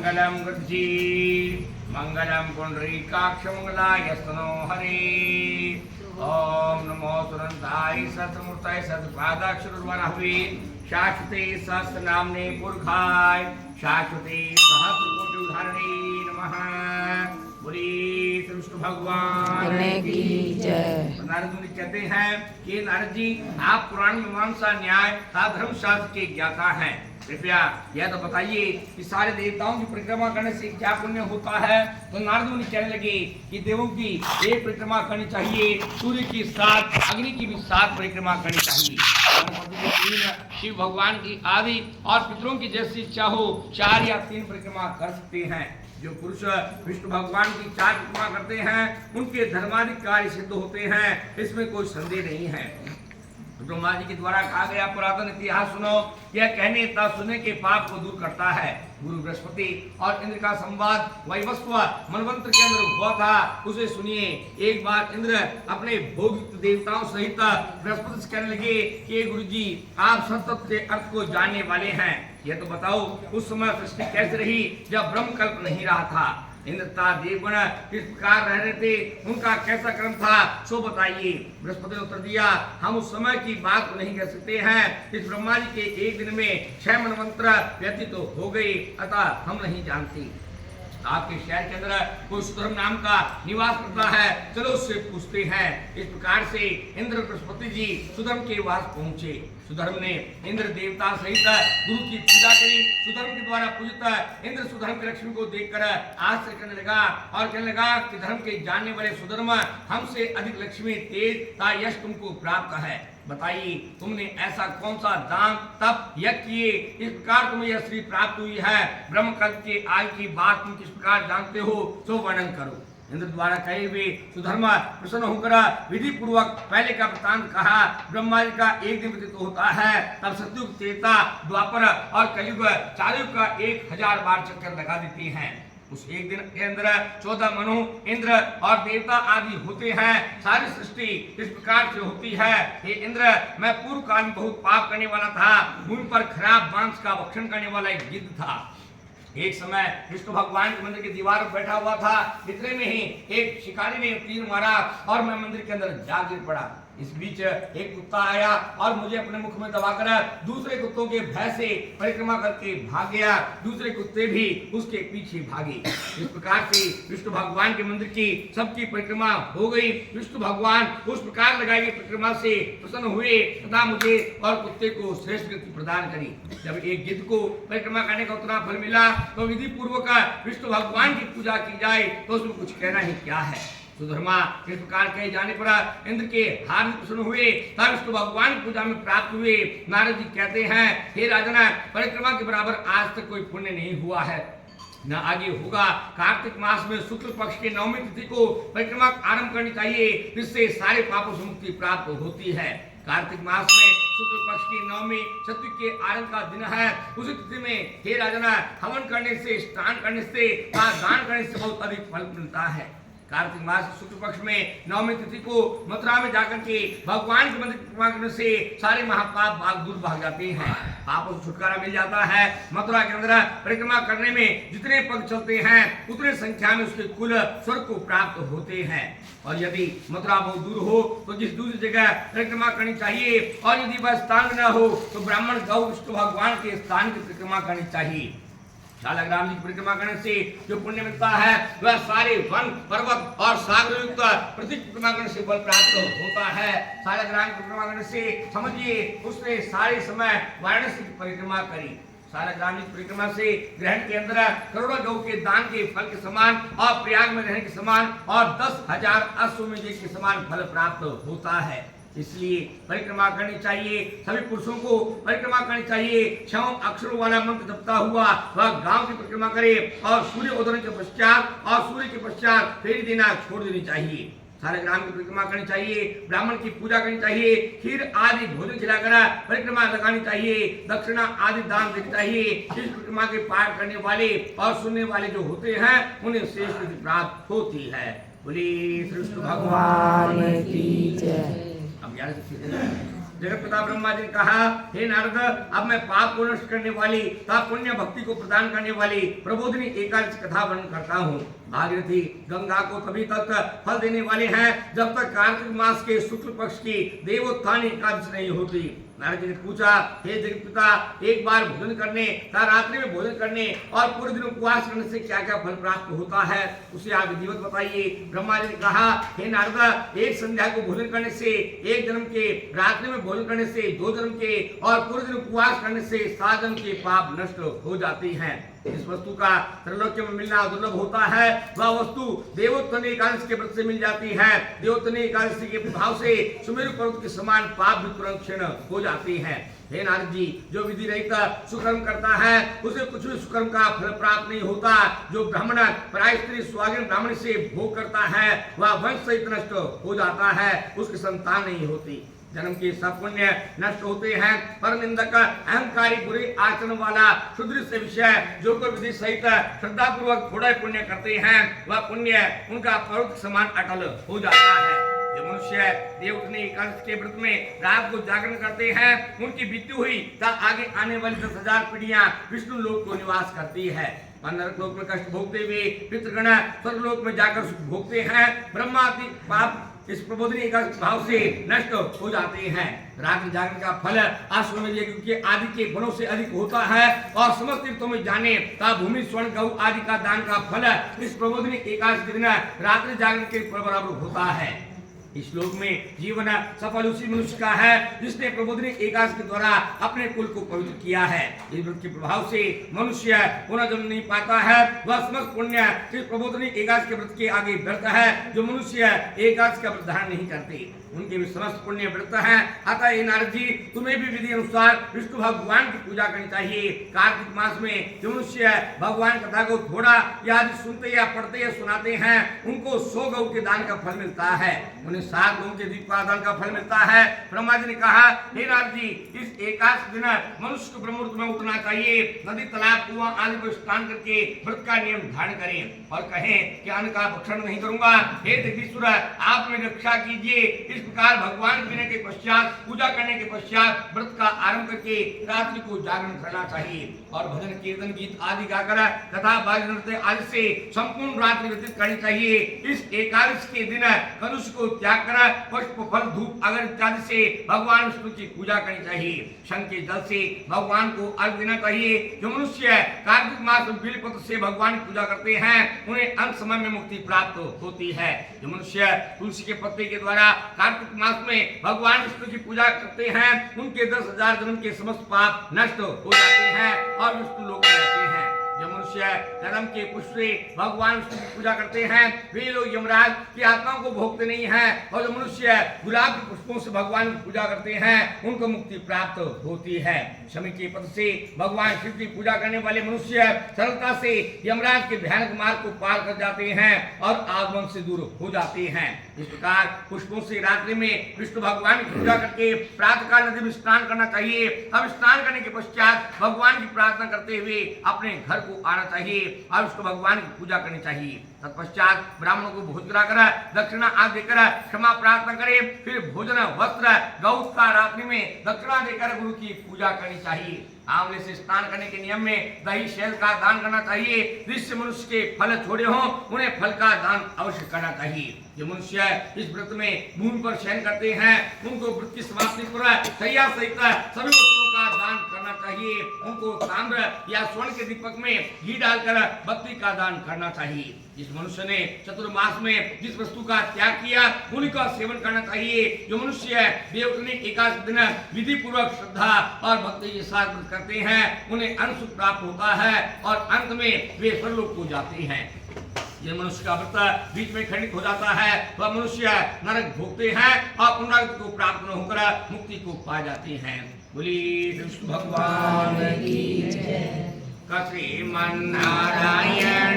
मंगलम गृद्धि मंगलम पुंडरीकाक्ष मंगलायस्तनो हरे। ओम नमो तुरंताय सहस्रमूर्ताय सहस्रपादाक्षरवराहवे शाश्वते सहस्र नामने पुरखाय शाश्वते सहस्र कोटि उदाहरणे नमः। बोले श्री विष्णु भगवान की जय। नारद मुनि कहते हैं कि नारद जी आप पुराण मीमांसा न्याय तथा धर्मशास्त्र के ज्ञाता हैं, कृपया यह तो बताइए कि सारे देवताओं की परिक्रमा करने से क्या पुण्य होता है। तो नारद मुनि कहने लगे कि देवों की एक परिक्रमा करनी चाहिए, सूर्य की 7, अग्नि की भी 7 परिक्रमा करनी चाहिए। शिव भगवान की आदि और पितरों की जैसी इच्छा हो 4 या 3 परिक्रमा कर सकते हैं। जो पुरुष विष्णु भगवान की 4 परिक्रमा करते हैं उनके धर्माधिक कार्य सिद्ध होते हैं, इसमें कोई संदेह नहीं है। ब्रह्मा जी के द्वारा कहा गया पुरातन इतिहास सुनो, यह कहने तथा सुनने के पाप को दूर करता है। गुरु बृहस्पति और इंद्र का संवाद वैवस्व मनवंत्र के अंदर हुआ था, उसे सुनिए। एक बार इंद्र अपने भोग देवताओं सहित बृहस्पति से कहने लगे कि गुरु जी आप सतत के अर्थ को जानने वाले हैं, यह तो बताओ उस समय सृष्टि कैसे रही जब ब्रह्म कल्प नहीं रहा था। इंद्र तथा देवगण किस प्रकार रह रहे थे, उनका कैसा कर्म था सो बताइए। बृहस्पति ने उत्तर दिया हम उस समय की बात को नहीं कह सकते हैं, इस ब्रह्मा जी के एक दिन में 6 मनवंतर व्यतीत तो हो गए, अतः हम नहीं जानते। आपके शहर के अंदर कोई सुधर्म नाम का निवास करता है, चलो उससे पूछते हैं। इस प्रकार से इंद्र बृहस्पति जी सुधर्म के वास पहुंचे। सुधर्म ने इंद्र देवता सहित गुरु की पूजा करी। सुधर्म के द्वारा पूजित इंद्र सुधर्म की लक्ष्मी को देखकर आश्चर्य करने लगा और कहने लगा कि धर्म के जानने वाले सुधर्म हमसे अधिक लक्ष्मी तेज का यश तुमको प्राप्त है। बताइए तुमने ऐसा कौन सा दान तप यज्ञ किए, इस प्रकार तुम्हें यह श्री प्राप्त हुई है। ब्रह्म कल्प के आय की बात तुम किस प्रकार जानते हो सो वर्णन करो। इंद्र द्वारा कहे हुए सुधर्मा प्रसन्न होकर विधि पूर्वक पहले का वृत्तांत कहा। ब्रह्मा जी का एक दिन व्यतीत होता है, तब सतयुग, त्रेता, द्वापर और कलयुग चालुग का 1000 बार चक्कर लगा देते हैं। उस एक दिन के अंदर 14 मनु, इंद्र और देवता आदि होते हैं। सारी सृष्टि इस प्रकार से होती है। हे इंद्र, मैं पूर्व काल में बहुत पाप करने वाला था, भूमि पर खराब मांस का भक्षण करने वाला एक गिद्ध था। एक समय विष्णु भगवान के मंदिर की दीवार पर बैठा हुआ था, इतने में ही एक शिकारी ने तीर मारा और मैं मंदिर के अंदर जा गिर पड़ा। इस बीच एक कुत्ता आया और मुझे अपने मुख में दबाकर दूसरे कुत्तों के भय से परिक्रमा करके भाग गया। दूसरे कुत्ते भी उसके पीछे भागे। इस प्रकार से विष्णु भगवान के मंदिर की सबकी परिक्रमा हो गई। विष्णु भगवान उस प्रकार लगाई गई परिक्रमा से प्रसन्न हुए तथा मुझे और कुत्ते को श्रेष्ठ गति प्रदान करी। जब एक गिद्ध को परिक्रमा करने का उतना फल मिला तो विधि पूर्वक विष्णु भगवान की पूजा की जाए तो उसमें कुछ कहना ही क्या है। सुधर्मा इस प्रकार कहे जाने पर इंद्र के हार में प्रसन्न हुए, तब विष्णु भगवान की पूजा में प्राप्त हुए। नारद जी कहते हैं हे राजन, परिक्रमा के बराबर आज तक कोई पुण्य नहीं हुआ है, न आगे होगा। कार्तिक मास में शुक्ल पक्ष के 9वीं तिथि को परिक्रमा आरंभ करनी चाहिए, जिससे सारे पापों से मुक्ति प्राप्त होती है। कार्तिक मास में शुक्ल पक्ष की 9वीं चतुर्थ के आरंभ का दिन है। उसी तिथि में हे राजन, हवन करने से, स्नान करने से, दान करने से बहुत अधिक फल मिलता है। कार्तिक मास शुक्ल पक्ष में 9वीं तिथि को मथुरा में जाकर के भगवान के मंदिर परिक्रमा करने से सारे महापाप दूर भाग जाते हैं, पापों से छुटकारा मिल जाता है। मथुरा के अंदर परिक्रमा करने में जितने पग चलते हैं उतने संख्या में उसके कुल स्वर्ग को प्राप्त होते हैं। और यदि मथुरा बहुत दूर हो तो जिस दूसरी जगह परिक्रमा करनी चाहिए, और यदि वह स्थान में न हो तो ब्राह्मण गौ विष्णु भगवान के स्थान की परिक्रमा करनी चाहिए। शालग्राम जी की परिक्रमा करने से जो पुण्य मिलता है वह सारे वन, पर्वत और सागर युक्त पृथ्वी की परिक्रमा करने से बल प्राप्त होता है। शालग्राम की परिक्रमा करने से समझिए उसने सारे समय वाराणसी की परिक्रमा करी। शालग्राम जी की परिक्रमा से ग्रहण के अंदर करोड़ों गौ के दान के फल के समान और प्रयाग में रहने के समान और 10,000 अश्वमेध के समान फल प्राप्त होता है। इसलिए परिक्रमा करनी चाहिए। सभी पुरुषों को परिक्रमा करनी चाहिए। 6 अक्षरों वाला मंत्र जपता हुआ वह गांव की परिक्रमा करे और सूर्य उदय के पश्चात और सूर्य के पश्चात फेरी देना छोड़ देनी चाहिए। सारे ग्राम की परिक्रमा करनी चाहिए, ब्राह्मण की पूजा करनी चाहिए, खीर आदि भोजन खिलाकर परिक्रमा लगानी चाहिए, दक्षिणा आदि दान देनी चाहिए। इस परिक्रमा के पार करने वाले और सुनने वाले जो होते हैं उन्हें श्रेष्ठ गति प्राप्त होती है। बोली श्री विष्णु भगवान की जय। अब यार जगत पिता ब्रह्मा जी ने कहा, हे नारद, अब मैं पाप को नष्ट करने वाली तथा पुण्य भक्ति को प्रदान करने वाली प्रबोधिनी एकादशी कथा वर्णन करता हूँ। भागीरथी गंगा को तभी तक फल देने वाले हैं जब तक कार्तिक मास के शुक्ल पक्ष की देवोत्थानी एकादशी नहीं होती। नारद जी ने पूछा, हे जगतपिता, एक बार भोजन करने तथा रात्रि में भोजन करने और पूरे दिन उपवास करने से क्या क्या फल प्राप्त होता है, उसे आप विधिवत बताइए। ब्रह्मा जी ने कहा, हे नारद, एक संध्या को भोजन करने से, एक जन्म के, रात्रि में भोजन करने से 2 जन्म के और पूरे दिन उपवास करने से 7 जन्म के पाप नष्ट हो जाती हैं। जिस वस्तु का त्रैलोक्य में मिलना दुर्लभ होता है, वह वस्तु देवोत्थानी एकादशी के व्रत से मिल जाती है। देवोत्थानी एकादशी के प्रभाव से सुमेरु पर्वत के समान पाप भी तुरंत क्षण हो जाती है। हे नारद जी, जो विधि रहित सुकर्म करता है उसे कुछ भी सुकर्म का फल प्राप्त नहीं होता। जो ब्राह्मण पराय स्त्री स्वागन ब्राह्मण से भोग करता है वह वंश सहित नष्ट हो जाता है, उसकी संतान नहीं होती। जन्म के सब पुण्य नष्ट होते हैं, पर निंदक, अहंकारी, बुरे आचरण वाला, क्षुद्र से विषय जो कोई विधि सहित श्रद्धा पूर्वक थोड़ा पुण्य करते हैं वह पुण्य उनका पर्वत समान अटल हो जाता है। जो मनुष्य देवोत्थानी एकादशी के व्रत में रात को जागरण करते हैं उनकी मृत्यु हुई तथा आगे आने वाली 10,000 पीढ़ियां विष्णु लोक को निवास करती है। नरक लोक में कष्ट भोगते हुए पितृगण स्वर्गलोक में जाकर सुख भोगते हैं। ब्रह्मादि पाप इस प्रबोधिनी एकादशी भाव से नष्ट हो जाते हैं। रात्रि जागरण का फल अश्वमेध यज्ञ के आदि के फलों से अधिक होता है और समस्त तीर्थों में जाने तथा भूमि स्वर्ण गौ आदि का दान का फल इस प्रबोधिनी एकादशी के दिन रात्रि जागरण के बराबर होता है। इस श्लोक में जीवन सफल उसी मनुष्य का है जिसने प्रबोधिनी एकादशी के द्वारा अपने कुल को पवित्र किया है। इस व्रत के प्रभाव से मनुष्य पुनः जन्म नहीं पाता है। वह समस्त पुण्य इस प्रबोधिनी एकादशी के व्रत के आगे व्यर्थ है। जो मनुष्य एकादशी का व्रत धारण नहीं करते उनके भी समस्त पुण्य व्रत हैं। अतः हे नारद जी, तुम्हें भी विधि अनुसार विष्णु भगवान की पूजा करनी चाहिए। कार्तिक मास में जो मनुष्य भगवान कथा को थोड़ा या सुनते या पढ़ते या सुनाते हैं उनको 100 गौ के दान का फल मिलता है, उन्हें 7 गौ के दीप का दान का फल मिलता है। ब्रह्मा जी ने कहा, हे नारद जी, इस एकादशी दिन मनुष्य को ब्रह्ममुहूर्त में उठना चाहिए, नदी तालाब कुआं आदि पर स्नान करके व्रत का नियम धारण करें और कहें कि अन्न का भक्षण नहीं करूंगा। हे जगदीश्वर, आप मेरी रक्षा कीजिए। इस प्रकार भगवान पीने के पश्चात, पूजा करने के पश्चात व्रत का आरंभ करके रात्रि को जागरण करना चाहिए और भजन कीर्तन गीत आदि गाकर कथा बाज नृत्य आदि से संपूर्ण रात्रि व्यतीत करनी चाहिए। इस एकादशी के दिन कलुष को त्याग कर पुष्प फल धूप अगर इत्यादि से भगवान विष्णु की पूजा करनी चाहिए। शंख के जल से भगवान को अर्घ देना चाहिए। जो मनुष्य कार्तिक मास में बेलपत्र से भगवान की पूजा करते हैं उन्हें अंत समय में मुक्ति प्राप्त होती है। जो मनुष्य तुलसी के पत्ते के द्वारा कार्तिक मास में भगवान विष्णु की पूजा करते हैं उनके 10,000 जन्म के समस्त पाप नष्ट हो जाते हैं और विष्णु लोक में रहते हैं। जो मनुष्य कदम के पुष्प से भगवान विष्णु की पूजा करते हैं वे लोग यमराज की आत्माओं को भोगते नहीं हैं और जो मनुष्य गुलाब के पुष्पों से भगवान की पूजा करते हैं उनको मुक्ति प्राप्त होती है। शमी के पद से भगवान शिव की पूजा करने वाले मनुष्य सरलता से यमराज के भयानक मार्ग को पार कर जाते हैं और आगमन से दूर हो जाते हैं। इस प्रकार पुष्पों से रात्रि में विष्णु भगवान की पूजा करके प्रातःकाल नदी में स्नान करना चाहिए। अब स्नान करने के पश्चात भगवान की प्रार्थना करते हुए अपने घर को आना चाहिए और विष्णु भगवान की पूजा करनी चाहिए। तत्पश्चात ब्राह्मणों को भोज कराकर दक्षिणा आदि देकर क्षमा प्रार्थना करे। फिर भोजन वस्त्र गौ का रात्रि में दक्षिणा देकर गुरु की पूजा करनी चाहिए। आंवले से स्नान करने के नियम में दही शहद का दान करना चाहिए। जिससे मनुष्य के फल छोड़े हों उन्हें फल का दान अवश्य करना चाहिए। जो मनुष्य इस व्रत में भूमि पर शयन करते हैं उनको व्रत की समाप्ति पर शैया सहित सभी वस्तुओं का दान करना चाहिए। उनको ताम्र या स्वर्ण के दीपक में घी डालकर बत्ती का दान करना चाहिए। जिस मनुष्य ने चतुर्मास में जिस वस्तु का त्याग किया उन्हीं का सेवन करना चाहिए। जो मनुष्य देवोत्थानी एकादशी दिन विधि पूर्वक श्रद्धा और भक्ति के साथ व्रत करते हैं उन्हें अन्न सुख प्राप्त होता है और अंत में वे स्वर्गलोक को जाते हैं। यह मनुष्य का व्रत बीच में खंडित हो जाता है वह मनुष्य नरक भोगते हैं और पुनरागति को प्राप्त न होकर मुक्ति को पा जाते हैं। बोली विष्णु भगवान की जय। श्रीमन नारायण।